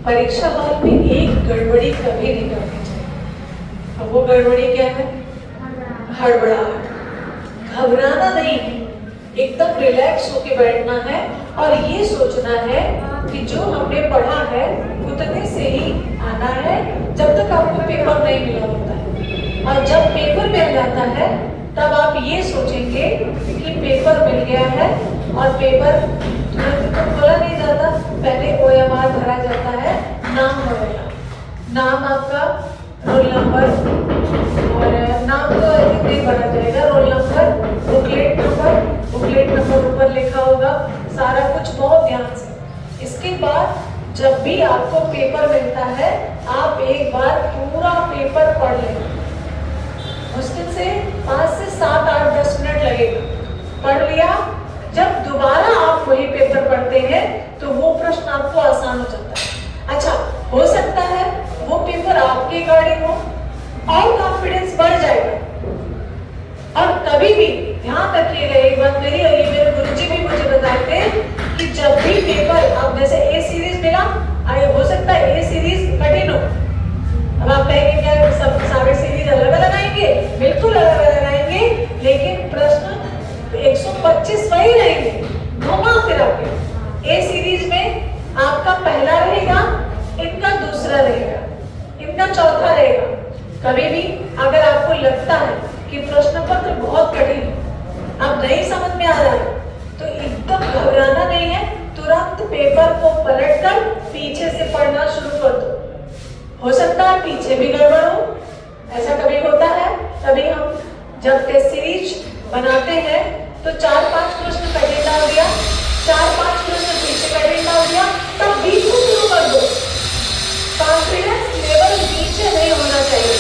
परीक्षा हॉल में एक गड़बड़ी कभी नहीं करनी चाहिए। अब वो गड़बड़ी क्या है? हड़बड़ाहट। घबराना नहीं है, एकदम रिलैक्स होके बैठना है और ये सोचना है कि जो हमने पढ़ा है उतने से ही आना है, जब तक आपको पेपर नहीं मिला होता है। और जब पेपर मिल जाता है तब आप ये सोचेंगे कि पेपर मिल गया है, और पेपर तुरंत तो खोला नहीं जाता, पहले OMR भरा जाता है, नाम वगैरह, नाम आपका, रोल नंबर, और नाम तो नहीं भरा जाएगा, रोल नंबर, बुकलेट नंबर ऊपर लिखा होगा, सारा कुछ बहुत ध्यान से। इसके बाद जब भी आपको पेपर मिलता है आप एक बार पूरा पेपर पढ़ लें। मुश्किल से 5 से 7, 8, 10 मिनट लगेगा। पढ़ लिया, जब दोबारा आप वही पेपर पढ़ते हैं तो वो प्रश्न आपको आसान हो जाता है। अच्छा, हो सकता है वो पेपर आपके अकॉर्डिंग हो और कॉन्फिडेंस बढ़ जाएगा। और कभी भी ध्यान रखिएगा, एक बात मेरी और ये मेरे गुरुजी भी मुझे बताते थे कि जब भी पेपर आप जैसे ए सीरीज मिला, हो सकता है ए सीरीज कठिन हो। अब आप कहेंगे क्या सब सारे सीरीज अलग अलग आएंगे? बिल्कुल अलग अलग आएंगे, लेकिन प्रश्न 125 वही रहेंगे, घुमा फिरा के। ए सीरीज में आपका पहला रहेगा, इनका दूसरा रहेगा, इनका चौथा रहेगा। कभी भी अगर आपको लगता है कि प्रश्न पत्र बहुत कठिन है, अब नहीं समझ में आ रहा है, तो एकदम घबराना नहीं है, तुरंत पेपर को पलटकर पीछे से पढ़ना शुरू कर दो। हो सकता है पीछे भी गड़बड़ हो, ऐसा कभी होता है। कभी हम जब टेस्ट सीरीज बनाते हैं तो 4-5 प्रश्न कठिन डाल दिया, 4-5 प्रश्न पीछे कठिन डाल दिया, तब बीच से शुरू कर दो। कॉन्फिडेंस लेवल नीचे नहीं होना चाहिए।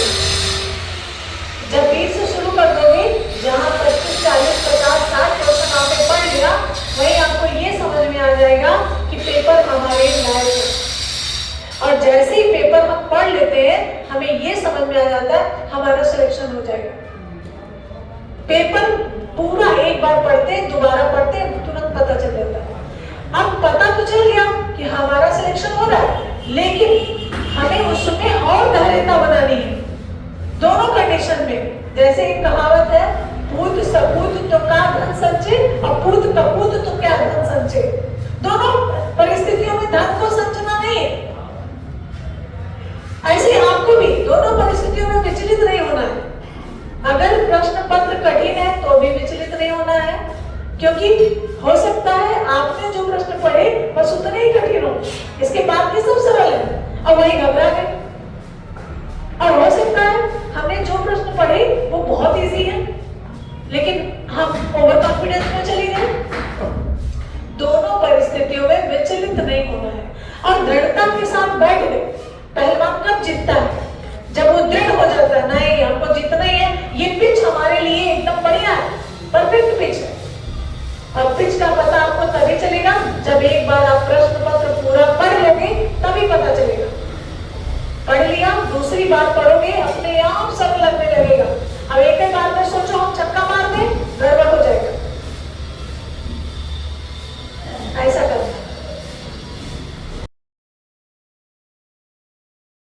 जब बीच से शुरू कर दोगे, जहां 25, 40, 50, 60 क्वेश्चन आपने पढ़ लिया, वही आपको ये समझ में आ जाएगा कि पेपर हमारे लायक है। और जैसे ही पेपर हम पढ़ लेते हैं, हमें ये समझ में आ जाता है हमारा सिलेक्शन हो जाएगा। पेपर पूरा एक बार पढ़ते, दोबारा पढ़ते, तुरंत पता चल जाता है। अब पता तो चल गया कि हमारा सिलेक्शन हो रहा है, लेकिन हमें उसमें और धैर्यता बनानी है दोनों कंडीशन में। जैसे एक कहावत है, पूत सपूत तो क्या धन संचय, और पूत कपूत तो क्या धन संचय। दोनों परिस्थितियों में धन को संचना नहीं है। ऐसे आपको भी दोनों परिस्थितियों में विचलित नहीं होना है। अगर प्रश्न पत्र कठिन है तो भी विचलित नहीं होना है, क्योंकि हो सकता है आपने जो प्रश्न पढ़े बस उतने ही कठिन हो, इसके बाद भी सब सरल है और वही घबरा गए। और हो सकता है हमने जो प्रश्न पढ़े वो बहुत इजी है, लेकिन हम ओवर कॉन्फिडेंस में चले गए। दोनों परिस्थितियों में विचलित नहीं होना है और दृढ़ता के साथ बैठ गए। पहलवान कब जीतता है? जब वो दृढ़ हो जाता है, नहीं हमको जीतना ही है, ये पिच हमारे लिए एकदम बढ़िया है, परफेक्ट पिच है। और पिच का पता आपको तभी चलेगा जब एक बार आप प्रश्न पत्र पूरा पढ़ लोगे, तभी पता चलेगा। पढ़ लिया, दूसरी बार पढ़ोगे, अपने आप सब लग